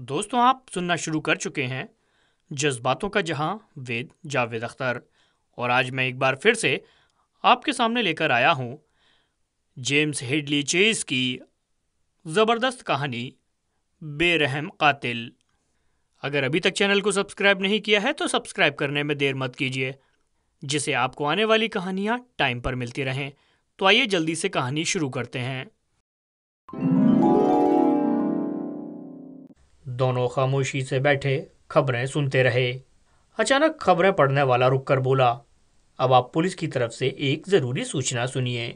दोस्तों, आप सुनना शुरू कर चुके हैं जज्बातों का जहां विद जावेद अख्तर। और आज मैं एक बार फिर से आपके सामने लेकर आया हूं जेम्स हेडली चेज की ज़बरदस्त कहानी बेरहम कातिल। अगर अभी तक चैनल को सब्सक्राइब नहीं किया है तो सब्सक्राइब करने में देर मत कीजिए, जिससे आपको आने वाली कहानियां टाइम पर मिलती रहें। तो आइए जल्दी से कहानी शुरू करते हैं। दोनों खामोशी से बैठे खबरें सुनते रहे। अचानक खबरें पढ़ने वाला रुककर बोला, अब आप पुलिस की तरफ से एक जरूरी सूचना सुनिए।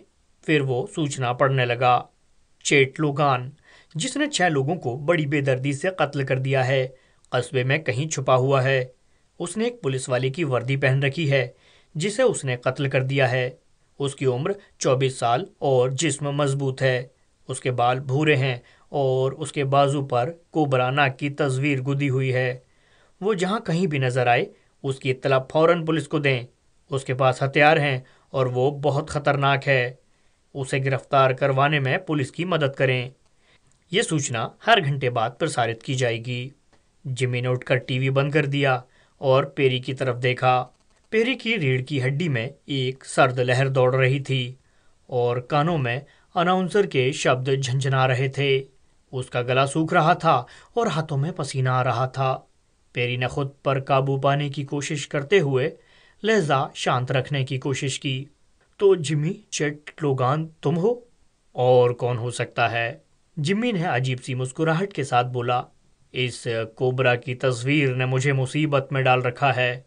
फिर वो सूचना पढ़ने लगा। चेट लोगान, जिसने 6 लोगों को बड़ी बेदर्दी से कत्ल कर दिया है, कस्बे में कहीं छुपा हुआ है। उसने एक पुलिस वाले की वर्दी पहन रखी है जिसे उसने कत्ल कर दिया है। उसकी उम्र 24 साल और जिस्म मजबूत है। उसके बाल भूरे हैं और उसके बाजू पर कोबरा नाग की तस्वीर गुदी हुई है। वो जहाँ कहीं भी नजर आए उसकी इत्तला फौरन पुलिस को दें। उसके पास हथियार हैं और वो बहुत खतरनाक है। उसे गिरफ्तार करवाने में पुलिस की मदद करें। ये सूचना हर घंटे बाद प्रसारित की जाएगी। जिमी ने उठकर टीवी बंद कर दिया और पेरी की तरफ देखा। पेरी की रीढ़ की हड्डी में एक सर्द लहर दौड़ रही थी और कानों में अनाउंसर के शब्द झंझना रहे थे। उसका गला सूख रहा था और हाथों में पसीना आ रहा था। पेरी ने खुद पर काबू पाने की कोशिश करते हुए लहजा शांत रखने की कोशिश की। तो जिमी चेट लोगान तुम हो? और कौन हो सकता है? जिम्मी ने अजीब सी मुस्कुराहट के साथ बोला, इस कोबरा की तस्वीर ने मुझे मुसीबत में डाल रखा है।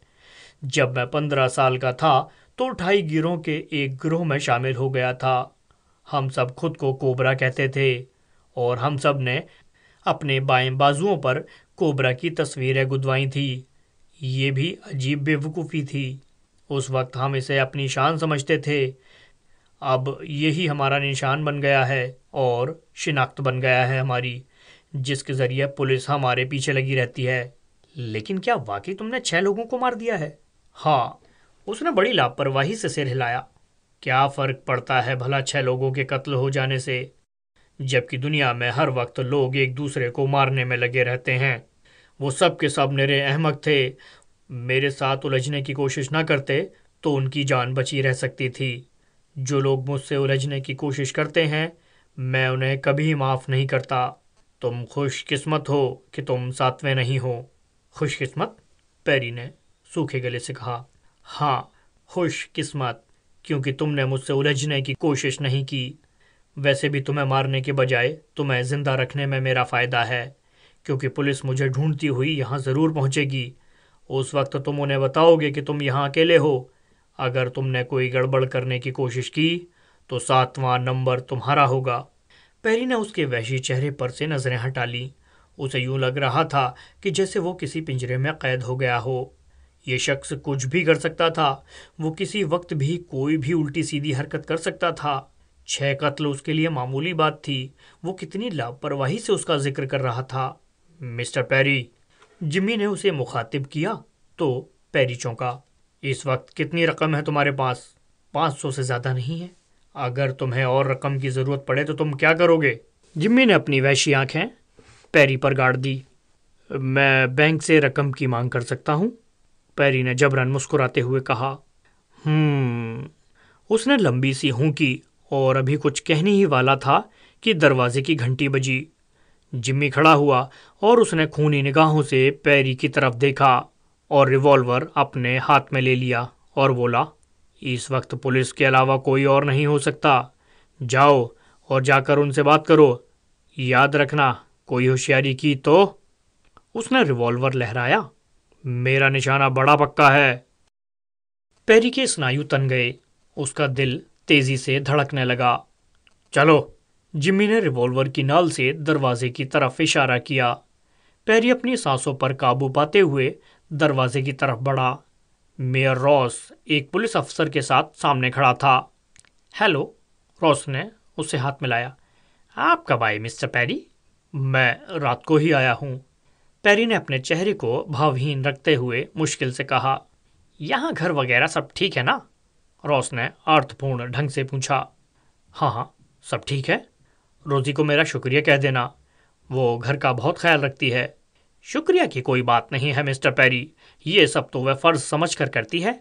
जब मैं 15 साल का था तो 28 गिरोह के एक गिरोह में शामिल हो गया था। हम सब खुद को कोबरा कहते थे और हम सब ने अपने बाएं बाजुओं पर कोबरा की तस्वीरें गुदवाई थी। ये भी अजीब बेवकूफ़ी थी। उस वक्त हम इसे अपनी शान समझते थे। अब यही हमारा निशान बन गया है और शिनाख्त बन गया है हमारी, जिसके ज़रिए पुलिस हमारे पीछे लगी रहती है। लेकिन क्या वाकई तुमने 6 लोगों को मार दिया है? हाँ, उसने बड़ी लापरवाही से सिर हिलाया। क्या फ़र्क पड़ता है भला 6 लोगों के कत्ल हो जाने से, जबकि दुनिया में हर वक्त लोग एक दूसरे को मारने में लगे रहते हैं। वो सब के सब निरे अहमक थे। मेरे साथ उलझने की कोशिश ना करते तो उनकी जान बची रह सकती थी। जो लोग मुझसे उलझने की कोशिश करते हैं, मैं उन्हें कभी माफ़ नहीं करता। तुम खुशकिस्मत हो कि तुम सातवें नहीं हो। खुशकिस्मत? पेरी ने सूखे गले से कहा। हाँ, खुशकिस्मत, क्योंकि तुमने मुझसे उलझने की कोशिश नहीं की। वैसे भी तुम्हें मारने के बजाय तुम्हें जिंदा रखने में मेरा फ़ायदा है, क्योंकि पुलिस मुझे ढूंढती हुई यहाँ ज़रूर पहुँचेगी। उस वक्त तुम उन्हें बताओगे कि तुम यहाँ अकेले हो। अगर तुमने कोई गड़बड़ करने की कोशिश की तो 7वां नंबर तुम्हारा होगा। पेरी ने उसके वहशी चेहरे पर से नज़रें हटा ली। उसे यूं लग रहा था कि जैसे वो किसी पिंजरे में कैद हो गया हो। ये शख्स कुछ भी कर सकता था। वो किसी वक्त भी कोई भी उल्टी सीधी हरकत कर सकता था। 6 कत्ल उसके लिए मामूली बात थी। वो कितनी लापरवाही से उसका जिक्र कर रहा था। मिस्टर पेरी, जिम्मी ने उसे मुखातिब किया तो पेरी चौंका। इस वक्त कितनी रकम है तुम्हारे पास? 500 से ज़्यादा नहीं है। अगर तुम्हें और रकम की ज़रूरत पड़े तो तुम क्या करोगे? जिम्मी ने अपनी वहशी आंखें पेरी पर गाड़ दी। मैं बैंक से रकम की मांग कर सकता हूँ, पेरी ने जबरन मुस्कुराते हुए कहा। उसने लंबी सी हूँ की और अभी कुछ कहने ही वाला था कि दरवाजे की घंटी बजी। जिम्मी खड़ा हुआ और उसने खूनी निगाहों से पेरी की तरफ देखा और रिवॉल्वर अपने हाथ में ले लिया और बोला, इस वक्त पुलिस के अलावा कोई और नहीं हो सकता। जाओ और जाकर उनसे बात करो। याद रखना, कोई होशियारी की तो। उसने रिवॉल्वर लहराया। मेरा निशाना बड़ा पक्का है। पेरी के स्नायु तन गए। उसका दिल तेजी से धड़कने लगा। चलो, जिम्मी ने रिवॉल्वर की नाल से दरवाजे की तरफ इशारा किया। पेरी अपनी सांसों पर काबू पाते हुए दरवाजे की तरफ बढ़ा। मेयर रॉस एक पुलिस अफसर के साथ सामने खड़ा था। हेलो, रॉस ने उससे हाथ मिलाया। आप कब आए मिस्टर पेरी? मैं रात को ही आया हूँ, पेरी ने अपने चेहरे को भावहीन रखते हुए मुश्किल से कहा। यहाँ घर वगैरह सब ठीक है ना? रॉस ने अर्थपूर्ण ढंग से पूछा। हाँ हाँ, सब ठीक है। रोजी को मेरा शुक्रिया कह देना, वो घर का बहुत ख्याल रखती है। शुक्रिया की कोई बात नहीं है मिस्टर पेरी, ये सब तो वह फर्ज समझ कर करती है,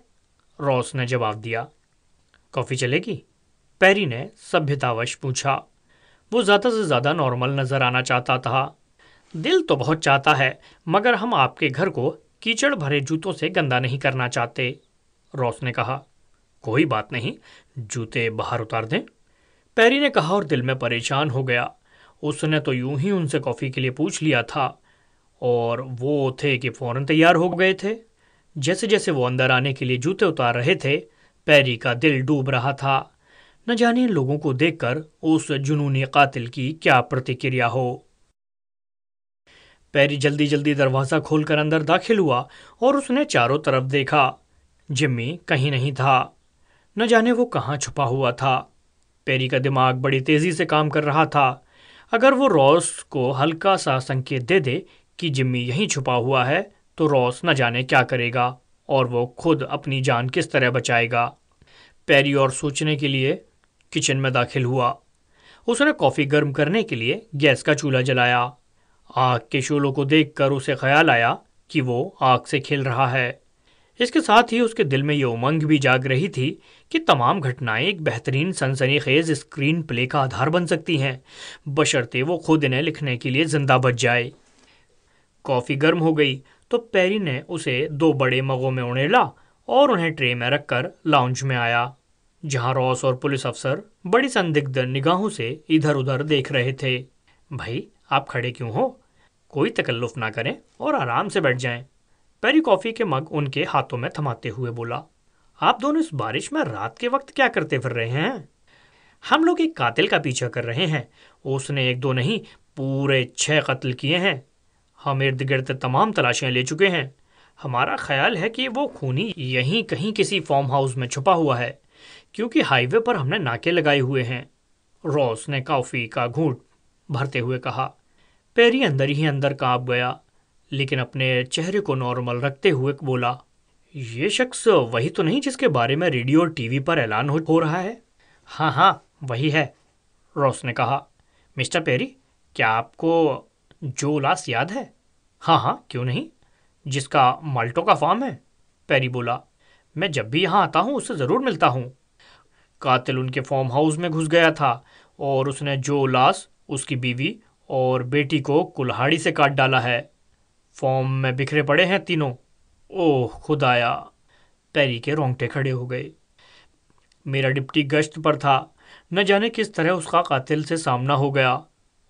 रॉस ने जवाब दिया। कॉफी चलेगी? पेरी ने सभ्यतावश पूछा। वो ज्यादा से ज्यादा नॉर्मल नजर आना चाहता था। दिल तो बहुत चाहता है, मगर हम आपके घर को कीचड़ भरे जूतों से गंदा नहीं करना चाहते, रॉस ने कहा। कोई बात नहीं, जूते बाहर उतार दें, पेरी ने कहा और दिल में परेशान हो गया। उसने तो यूं ही उनसे कॉफी के लिए पूछ लिया था और वो थे कि फौरन तैयार हो गए थे। जैसे जैसे वो अंदर आने के लिए जूते उतार रहे थे, पेरी का दिल डूब रहा था। न जाने इन लोगों को देखकर उस जुनूनी कातिल की क्या प्रतिक्रिया हो। पेरी जल्दी जल्दी दरवाजा खोलकर अंदर दाखिल हुआ और उसने चारों तरफ देखा। जिम्मी कहीं नहीं था। न जाने वो कहाँ छुपा हुआ था। पेरी का दिमाग बड़ी तेजी से काम कर रहा था। अगर वो रॉस को हल्का सा संकेत दे दे कि जिम्मी यहीं छुपा हुआ है, तो रॉस न जाने क्या करेगा और वो खुद अपनी जान किस तरह बचाएगा। पेरी और सोचने के लिए किचन में दाखिल हुआ। उसने कॉफी गर्म करने के लिए गैस का चूल्हा जलाया। आग के शोलों को देखकर उसे ख्याल आया कि वो आग से खेल रहा है। इसके साथ ही उसके दिल में ये उमंग भी जाग रही थी कि तमाम घटनाएं एक बेहतरीन सनसनीखेज स्क्रीन प्ले का आधार बन सकती हैं, बशर्ते वो खुद इन्हें लिखने के लिए जिंदा बच जाए। कॉफी गर्म हो गई तो पेरी ने उसे 2 बड़े मगों में उड़ेला और उन्हें ट्रे में रखकर लाउंज में आया, जहां रॉस और पुलिस अफसर बड़ी संदिग्ध निगाहों से इधर उधर देख रहे थे। भाई, आप खड़े क्यों हो? कोई तकल्लुफ ना करें और आराम से बैठ जाएं, पेरी कॉफी के मग उनके हाथों में थमाते हुए बोला। आप दोनों इस बारिश में रात के वक्त क्या करते फिर रहे हैं? हम लोग एक कातिल का पीछा कर रहे हैं। उसने 1-2 नहीं, पूरे 6 कत्ल किए हैं। हम इर्द गिर्द तमाम तलाशियां ले चुके हैं। हमारा ख्याल है कि वो खूनी यहीं कहीं किसी फार्म हाउस में छुपा हुआ है, क्योंकि हाईवे पर हमने नाके लगाए हुए हैं, रॉस ने कॉफी का घूंट भरते हुए कहा। पेरी अंदर ही अंदर कांप गया, लेकिन अपने चेहरे को नॉर्मल रखते हुए बोला, ये शख्स वही तो नहीं जिसके बारे में रेडियो और टीवी पर ऐलान हो रहा है? हाँ हाँ, वही है, रॉस ने कहा। मिस्टर पेरी, क्या आपको जो लाश याद है? हाँ हाँ, क्यों नहीं, जिसका माल्टो का फार्म है, पेरी बोला। मैं जब भी यहाँ आता हूँ उससे ज़रूर मिलता हूँ। कातिल उनके फार्म हाउस में घुस गया था और उसने जो लाश, उसकी बीवी और बेटी को कुल्हाड़ी से काट डाला है। फॉर्म में बिखरे पड़े हैं तीनों। ओह खुदाया, पेरी के रोंगटे खड़े हो गए। मेरा डिप्टी गश्त पर था, न जाने किस तरह उसका कातिल से सामना हो गया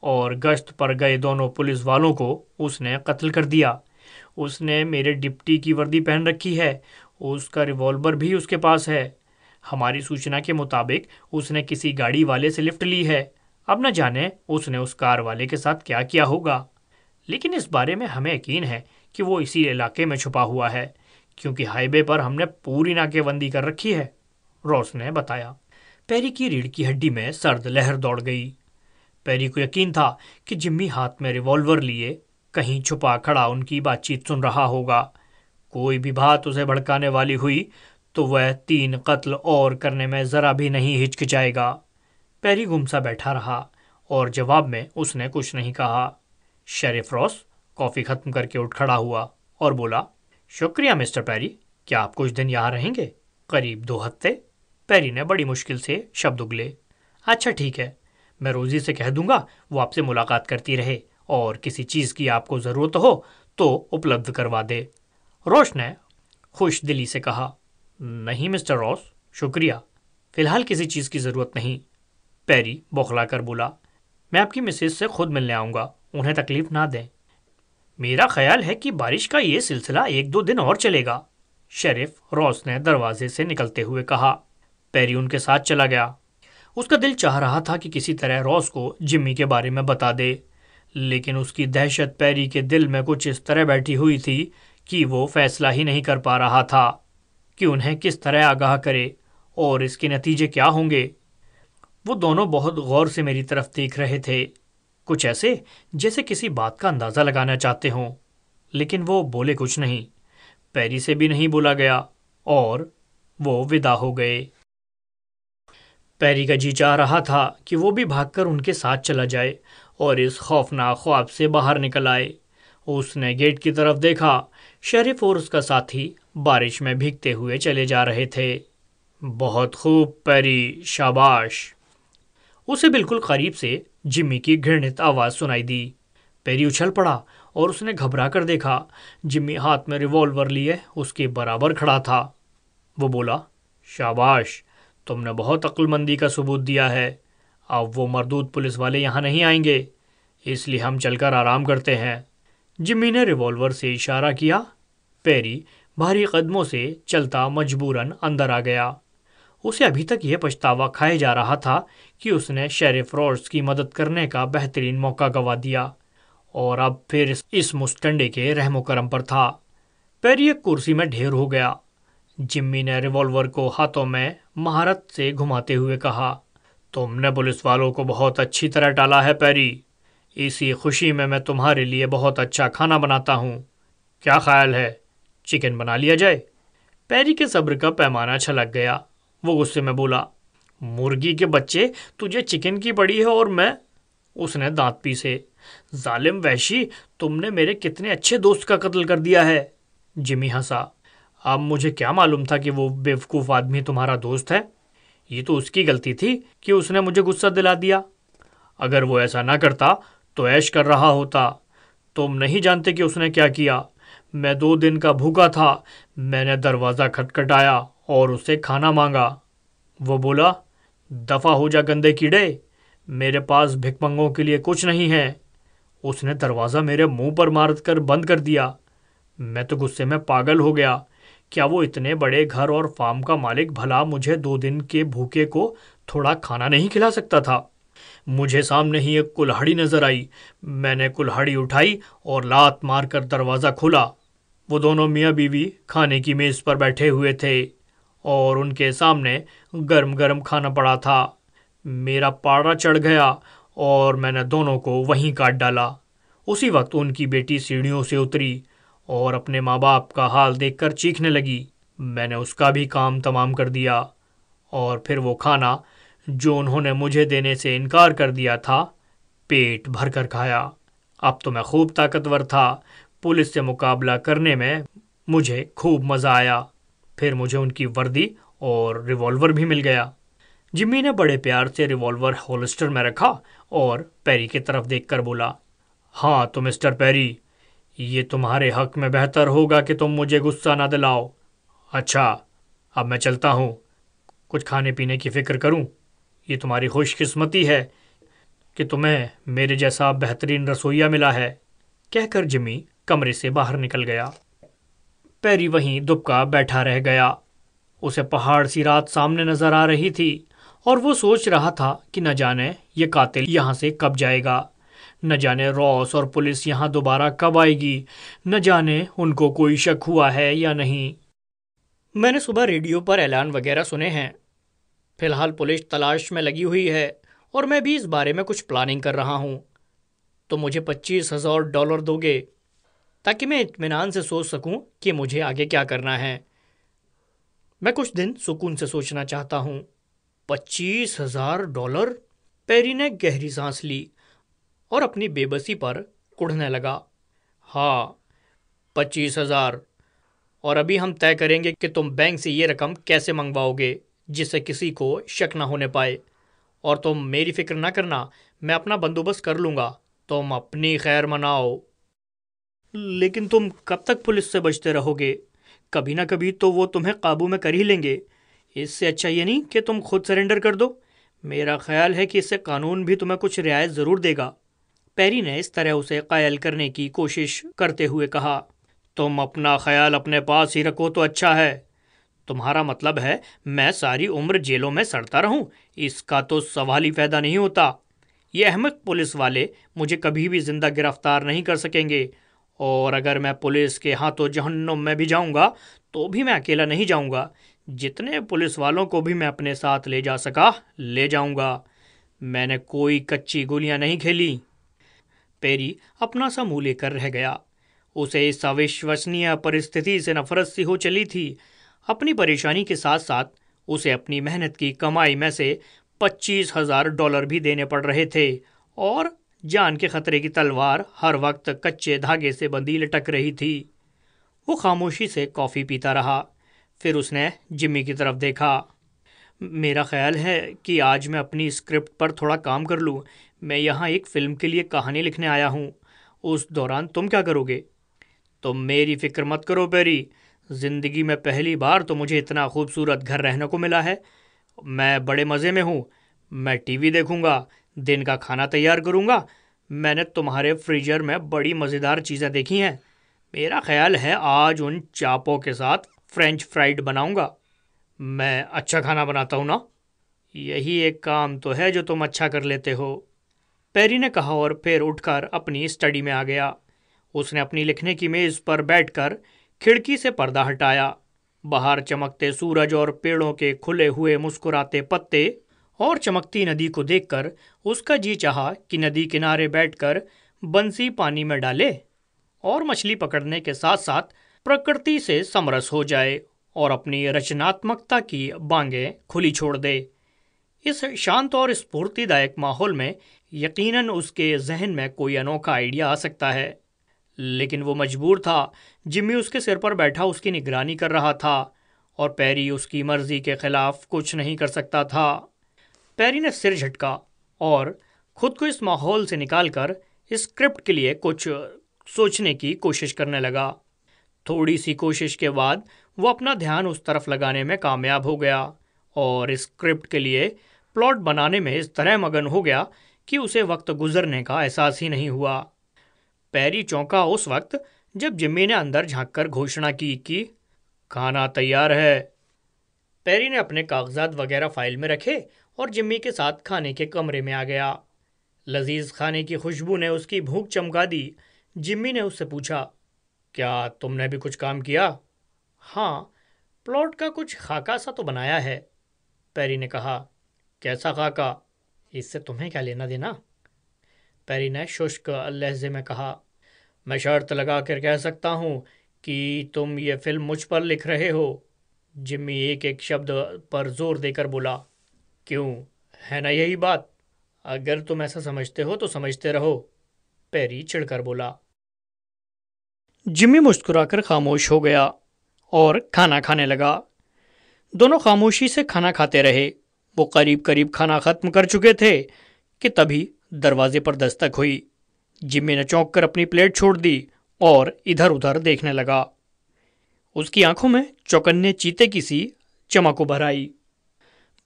और गश्त पर गए दोनों पुलिस वालों को उसने कत्ल कर दिया। उसने मेरे डिप्टी की वर्दी पहन रखी है, उसका रिवॉल्वर भी उसके पास है। हमारी सूचना के मुताबिक उसने किसी गाड़ी वाले से लिफ्ट ली है। अब न जाने उसने उस कार वाले के साथ क्या किया होगा, लेकिन इस बारे में हमें यकीन है कि वो इसी इलाके में छुपा हुआ है, क्योंकि हाईवे पर हमने पूरी नाकेबंदी कर रखी है, रॉस ने बताया। पेरी की रीढ़ की हड्डी में सर्द लहर दौड़ गई। पेरी को यकीन था कि जिम्मी हाथ में रिवॉल्वर लिए कहीं छुपा खड़ा उनकी बातचीत सुन रहा होगा। कोई भी बात उसे भड़काने वाली हुई तो वह 3 कत्ल और करने में जरा भी नहीं हिचकिचाएगा। पेरी गुमसा बैठा रहा और जवाब में उसने कुछ नहीं कहा। शेरिफ रॉस कॉफी खत्म करके उठ खड़ा हुआ और बोला, शुक्रिया मिस्टर पेरी, क्या आप कुछ दिन यहाँ रहेंगे? करीब 2 हफ्ते, पेरी ने बड़ी मुश्किल से शब्द उगले। अच्छा ठीक है, मैं रोजी से कह दूंगा वो आपसे मुलाकात करती रहे और किसी चीज़ की आपको ज़रूरत हो तो उपलब्ध करवा दे, रॉस ने खुश दिली से कहा। नहीं मिस्टर रॉस, शुक्रिया, फिलहाल किसी चीज़ की ज़रूरत नहीं, पेरी बौखला कर बोला। मैं आपकी मिसेज से खुद मिलने आऊँगा, उन्हें तकलीफ ना दें। मेरा ख्याल है कि बारिश का ये सिलसिला 1-2 दिन और चलेगा, शेरिफ रॉस ने दरवाजे से निकलते हुए कहा। पेरी उनके साथ चला गया। उसका दिल चाह रहा था कि किसी तरह रॉस को जिम्मी के बारे में बता दे, लेकिन उसकी दहशत पेरी के दिल में कुछ इस तरह बैठी हुई थी कि वो फैसला ही नहीं कर पा रहा था कि उन्हें किस तरह आगाह करे और इसके नतीजे क्या होंगे। वो दोनों बहुत गौर से मेरी तरफ देख रहे थे, कुछ ऐसे जैसे किसी बात का अंदाज़ा लगाना चाहते हों, लेकिन वो बोले कुछ नहीं। पेरी से भी नहीं बोला गया और वो विदा हो गए। पेरी का जी चाह रहा था कि वो भी भागकर उनके साथ चला जाए और इस खौफनाक ख्वाब से बाहर निकल आए उसने गेट की तरफ देखा। शेरिफ और उसका साथी बारिश में भीगते हुए चले जा रहे थे। बहुत खूब पेरी, शाबाश। उसे बिल्कुल करीब से जिम्मी की घृणित आवाज सुनाई दी। पेरी उछल पड़ा और उसने घबरा कर देखा। जिम्मी हाथ में रिवॉल्वर लिए उसके बराबर खड़ा था। वो बोला, शाबाश, तुमने बहुत अक्लमंदी का सबूत दिया है। अब वो मरदूद पुलिस वाले यहाँ नहीं आएंगे, इसलिए हम चलकर आराम करते हैं। जिम्मी ने रिवॉल्वर से इशारा किया। पेरी भारी कदमों से चलता मजबूरन अंदर आ गया। उसे अभी तक यह पछतावा खाए जा रहा था कि उसने शेरिफ रॉड्स की मदद करने का बेहतरीन मौका गंवा दिया, और अब फिर इस मुस्तंडे के रहमो करम पर था। पेरी एक कुर्सी में ढेर हो गया। जिम्मी ने रिवॉल्वर को हाथों में महारत से घुमाते हुए कहा, तुमने पुलिस वालों को बहुत अच्छी तरह टाला है पेरी। इसी खुशी में मैं तुम्हारे लिए बहुत अच्छा खाना बनाता हूँ। क्या ख्याल है, चिकन बना लिया जाए? पेरी के सब्र का पैमाना छलक गया। वो गुस्से में बोला, मुर्गी के बच्चे, तुझे चिकन की पड़ी है और मैं। उसने दांत पीसे। जालिम वहशी, तुमने मेरे कितने अच्छे दोस्त का कत्ल कर दिया है। जिमी हंसा। अब मुझे क्या मालूम था कि वो बेवकूफ़ आदमी तुम्हारा दोस्त है। ये तो उसकी गलती थी कि उसने मुझे गुस्सा दिला दिया। अगर वो ऐसा ना करता तो ऐश कर रहा होता। तुम नहीं जानते कि उसने क्या किया। मैं 2 दिन का भूखा था। मैंने दरवाज़ा खटखटाया और उससे खाना मांगा। वो बोला, दफ़ा हो जा गंदे कीड़े, मेरे पास भिखमंगों के लिए कुछ नहीं है। उसने दरवाज़ा मेरे मुंह पर मार कर बंद कर दिया। मैं तो गुस्से में पागल हो गया। क्या वो इतने बड़े घर और फार्म का मालिक भला मुझे 2 दिन के भूखे को थोड़ा खाना नहीं खिला सकता था? मुझे सामने ही एक कुल्हाड़ी नजर आई। मैंने कुल्हाड़ी उठाई और लात मारकर दरवाज़ा खोला। वो दोनों मियाँ बीवी खाने की मेज़ पर बैठे हुए थे और उनके सामने गर्म गर्म खाना पड़ा था। मेरा पारा चढ़ गया और मैंने दोनों को वहीं काट डाला। उसी वक्त उनकी बेटी सीढ़ियों से उतरी और अपने माँ बाप का हाल देखकर चीखने लगी। मैंने उसका भी काम तमाम कर दिया और फिर वो खाना जो उन्होंने मुझे देने से इनकार कर दिया था, पेट भर कर खाया। अब तो मैं खूब ताकतवर था। पुलिस से मुकाबला करने में मुझे खूब मज़ा आया। फिर मुझे उनकी वर्दी और रिवॉल्वर भी मिल गया। जिम्मी ने बड़े प्यार से रिवॉल्वर होल्स्टर में रखा और पेरी की तरफ देखकर बोला, हाँ तो मिस्टर पेरी, ये तुम्हारे हक में बेहतर होगा कि तुम मुझे गुस्सा ना दिलाओ। अच्छा, अब मैं चलता हूँ। कुछ खाने पीने की फिक्र करूँ। ये तुम्हारी खुशकिस्मती है कि तुम्हें मेरे जैसा बेहतरीन रसोइया मिला है। कहकर जिम्मी कमरे से बाहर निकल गया। पेरी वहीं दुबका बैठा रह गया। उसे पहाड़ सी रात सामने नजर आ रही थी और वो सोच रहा था कि न जाने ये कातिल यहाँ से कब जाएगा, न जाने रॉस और पुलिस यहाँ दोबारा कब आएगी, न जाने उनको कोई शक हुआ है या नहीं। मैंने सुबह रेडियो पर ऐलान वगैरह सुने हैं। फिलहाल पुलिस तलाश में लगी हुई है और मैं भी इस बारे में कुछ प्लानिंग कर रहा हूँ। तो मुझे $25,000 दोगे ताकि मैं इत्मीनान से सोच सकूं कि मुझे आगे क्या करना है। मैं कुछ दिन सुकून से सोचना चाहता हूँ। $25,000? पेरी ने गहरी सांस ली और अपनी बेबसी पर कुढ़ने लगा। हाँ, 25,000। और अभी हम तय करेंगे कि तुम बैंक से ये रकम कैसे मंगवाओगे जिससे किसी को शक ना होने पाए। और तुम मेरी फिक्र ना करना, मैं अपना बंदोबस्त कर लूँगा। तुम अपनी खैर मनाओ। लेकिन तुम कब तक पुलिस से बचते रहोगे? कभी ना कभी तो वो तुम्हें काबू में कर ही लेंगे। इससे अच्छा ये नहीं कि तुम खुद सरेंडर कर दो। मेरा ख्याल है कि इससे कानून भी तुम्हें कुछ रियायत ज़रूर देगा। पेरी ने इस तरह उसे कायल करने की कोशिश करते हुए कहा, तुम अपना ख्याल अपने पास ही रखो तो अच्छा है। तुम्हारा मतलब है मैं सारी उम्र जेलों में सड़ता रहूं? इसका तो सवाल ही पैदा नहीं होता। ये अहमक पुलिस वाले मुझे कभी भी जिंदा गिरफ्तार नहीं कर सकेंगे, और अगर मैं पुलिस के हाथों जहन्नुम में भी जाऊंगा तो भी मैं अकेला नहीं जाऊंगा। जितने पुलिस वालों को भी मैं अपने साथ ले जा सका ले जाऊंगा। मैंने कोई कच्ची गोलियां नहीं खेली। पेरी अपना सा मुंह लेकर रह गया। उसे इस अविश्वसनीय परिस्थिति से नफरत सी हो चली थी। अपनी परेशानी के साथ साथ उसे अपनी मेहनत की कमाई में से $25,000 भी देने पड़ रहे थे, और जान के खतरे की तलवार हर वक्त कच्चे धागे से बंधी लटक रही थी। वो खामोशी से कॉफ़ी पीता रहा। फिर उसने जिम्मी की तरफ देखा। मेरा ख्याल है कि आज मैं अपनी स्क्रिप्ट पर थोड़ा काम कर लूँ। मैं यहाँ एक फ़िल्म के लिए कहानी लिखने आया हूँ। उस दौरान तुम क्या करोगे? तुम मेरी फ़िक्र मत करो पेरी। ज़िंदगी में पहली बार तो मुझे इतना खूबसूरत घर रहने को मिला है। मैं बड़े मज़े में हूँ। मैं टीवी देखूँगा, दिन का खाना तैयार करूँगा। मैंने तुम्हारे फ्रीजर में बड़ी मज़ेदार चीज़ें देखी हैं। मेरा ख्याल है आज उन चापों के साथ फ्रेंच फ्राइड बनाऊँगा। मैं अच्छा खाना बनाता हूँ ना? यही एक काम तो है जो तुम अच्छा कर लेते हो, पेरी ने कहा और फिर उठकर अपनी स्टडी में आ गया। उसने अपनी लिखने की मेज़ पर बैठकर खिड़की से पर्दा हटाया। बाहर चमकते सूरज और पेड़ों के खुले हुए मुस्कुराते पत्ते और चमकती नदी को देखकर उसका जी चाहा कि नदी किनारे बैठकर बंसी पानी में डाले और मछली पकड़ने के साथ साथ प्रकृति से समरस हो जाए और अपनी रचनात्मकता की बांगें खुली छोड़ दे। इस शांत और स्फूर्तिदायक माहौल में यकीनन उसके जहन में कोई अनोखा आइडिया आ सकता है, लेकिन वो मजबूर था। जिम्मी उसके सिर पर बैठा उसकी निगरानी कर रहा था और पेरी उसकी मर्जी के खिलाफ कुछ नहीं कर सकता था। पेरी ने सिर झटका और खुद को इस माहौल से निकालकर स्क्रिप्ट के लिए कुछ सोचने की कोशिश करने लगा। थोड़ी सी कोशिश के बाद वो अपना ध्यान उस तरफ लगाने में कामयाब हो गया और स्क्रिप्ट के लिए प्लॉट बनाने में इस तरह मगन हो गया कि उसे वक्त गुजरने का एहसास ही नहीं हुआ। पेरी चौंका उस वक्त जब जिम्मी ने अंदर झांककर घोषणा की कि खाना तैयार है। पेरी ने अपने कागजात वगैरह फाइल में रखे और जिम्मी के साथ खाने के कमरे में आ गया। लजीज खाने की खुशबू ने उसकी भूख चमका दी। जिम्मी ने उससे पूछा, क्या तुमने भी कुछ काम किया? हाँ, प्लॉट का कुछ खाका सा तो बनाया है, पेरी ने कहा। कैसा खाका? इससे तुम्हें क्या लेना देना? पेरी ने शुष्क लहजे में कहा। मैं शर्त लगा कर कह सकता हूँ कि तुम ये फिल्म मुझ पर लिख रहे हो। जिम्मी एक एक शब्द पर जोर देकर बोला। क्यों, है ना यही बात? अगर तुम ऐसा समझते हो तो समझते रहो, पेरी चिढ़कर बोला। जिम्मी मुस्कुराकर खामोश हो गया और खाना खाने लगा। दोनों खामोशी से खाना खाते रहे। वो करीब करीब खाना खत्म कर चुके थे कि तभी दरवाजे पर दस्तक हुई। जिम्मी ने चौंक कर अपनी प्लेट छोड़ दी और इधर उधर देखने लगा। उसकी आंखों में चौकन्ने चीते की सी चमक उभर आई।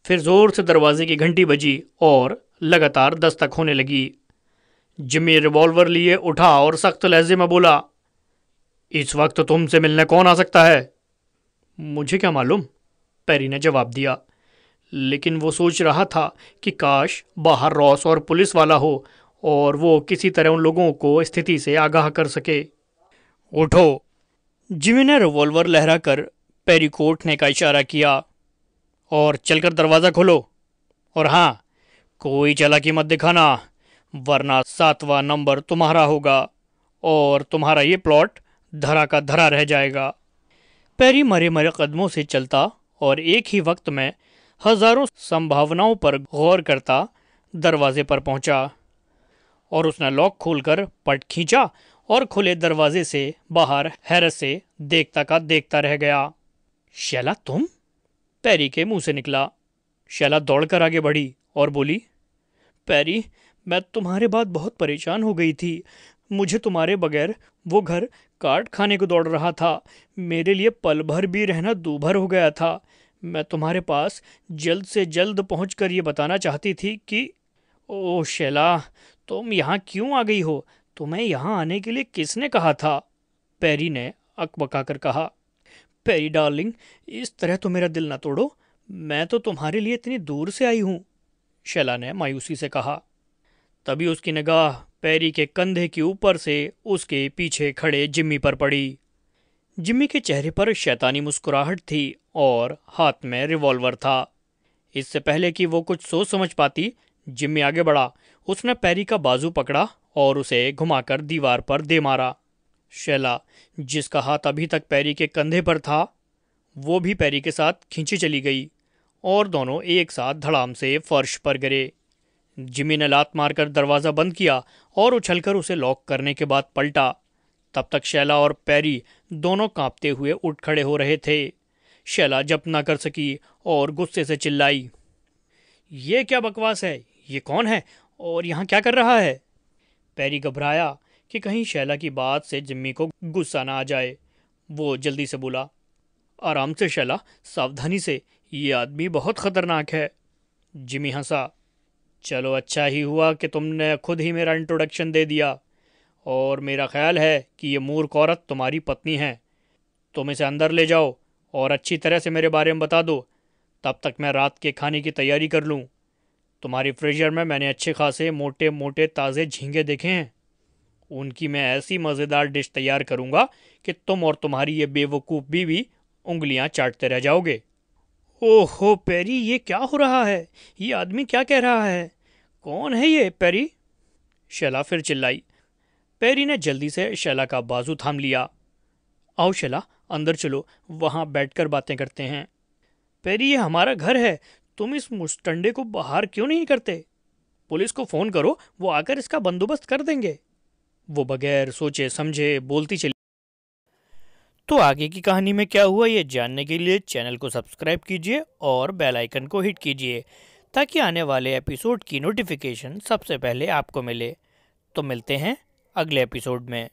फिर जोर से दरवाजे की घंटी बजी और लगातार दस्तक होने लगी। जिम्मी रिवॉल्वर लिए उठा और सख्त लहजे में बोला, इस वक्त तुमसे मिलने कौन आ सकता है? मुझे क्या मालूम, पेरी ने जवाब दिया। लेकिन वो सोच रहा था कि काश बाहर रॉस और पुलिस वाला हो और वो किसी तरह उन लोगों को स्थिति से आगाह कर सके। उठो, जिमी ने रिवॉल्वर लहराकर पेरी को उठने का इशारा किया। और चलकर दरवाज़ा खोलो। और हाँ, कोई चालाकी मत दिखाना, वरना 7वां नंबर तुम्हारा होगा और तुम्हारा ये प्लॉट धरा का धरा रह जाएगा। पेरी मरे मरे कदमों से चलता और एक ही वक्त में हजारों संभावनाओं पर गौर करता दरवाजे पर पहुंचा और उसने लॉक खोलकर पट खींचा और खुले दरवाजे से बाहर हैरत से देखता का देखता रह गया। शैला तुम? पेरी के मुंह से निकला। शैला दौड़कर आगे बढ़ी और बोली, पेरी, मैं तुम्हारे बाद बहुत परेशान हो गई थी। मुझे तुम्हारे बगैर वो घर काट खाने को दौड़ रहा था। मेरे लिए पल भर भी रहना दूभर हो गया था। मैं तुम्हारे पास जल्द से जल्द पहुंचकर ये बताना चाहती थी कि ओह शैला, तुम यहाँ क्यों आ गई हो? तुम्हें यहाँ आने के लिए किसने कहा था? पेरी ने अकबकाकर कहा। पेरी डार्लिंग, इस तरह तो मेरा दिल न तोड़ो। मैं तो तुम्हारे लिए इतनी दूर से आई हूँ, शैला ने मायूसी से कहा। तभी उसकी निगाह पेरी के कंधे के ऊपर से उसके पीछे खड़े जिम्मी पर पड़ी। जिम्मी के चेहरे पर शैतानी मुस्कुराहट थी और हाथ में रिवॉल्वर था। इससे पहले कि वो कुछ सोच समझ पाती, जिम्मी आगे बढ़ा। उसने पेरी का बाजू पकड़ा और उसे घुमाकर दीवार पर दे मारा। शैला, जिसका हाथ अभी तक पेरी के कंधे पर था, वो भी पेरी के साथ खींची चली गई और दोनों एक साथ धड़ाम से फर्श पर गिरे। जिमी ने लात मारकर दरवाज़ा बंद किया और उछलकर उसे लॉक करने के बाद पलटा। तब तक शैला और पैरी दोनों कांपते हुए उठ खड़े हो रहे थे। शैला जब्त ना कर सकी और गुस्से से चिल्लाई, ये क्या बकवास है? ये कौन है और यहाँ क्या कर रहा है? पैरी घबराया कि कहीं शैला की बात से जिम्मी को गुस्सा ना आ जाए। वो जल्दी से बोला, आराम से शैला, सावधानी से, ये आदमी बहुत खतरनाक है। जिमी हंसा, चलो अच्छा ही हुआ कि तुमने खुद ही मेरा इंट्रोडक्शन दे दिया, और मेरा ख्याल है कि ये मूर्ख औरत तुम्हारी पत्नी है। तुम इसे अंदर ले जाओ और अच्छी तरह से मेरे बारे में बता दो, तब तक मैं रात के खाने की तैयारी कर लूँ। तुम्हारी फ्रीजर में मैंने अच्छे खासे मोटे मोटे ताज़े झींगे देखे हैं। उनकी मैं ऐसी मज़ेदार डिश तैयार करूँगा कि तुम और तुम्हारी ये बेवकूफ़ बीवी उंगलियां चाटते रह जाओगे। ओहो पेरी, ये क्या हो रहा है? ये आदमी क्या कह रहा है? कौन है ये पेरी? शैला फिर चिल्लाई। पेरी ने जल्दी से शैला का बाजू थाम लिया। आओ शैला, अंदर चलो, वहां बैठकर बातें करते हैं। पेरी, ये हमारा घर है, तुम इस मुस्टंडे को बाहर क्यों नहीं करते? पुलिस को फोन करो, वो आकर इसका बंदोबस्त कर देंगे। वो बगैर सोचे समझे बोलती चली। तो आगे की कहानी में क्या हुआ ये जानने के लिए चैनल को सब्सक्राइब कीजिए और बेल आइकन को हिट कीजिए, ताकि आने वाले एपिसोड की नोटिफिकेशन सबसे पहले आपको मिले। तो मिलते हैं अगले एपिसोड में।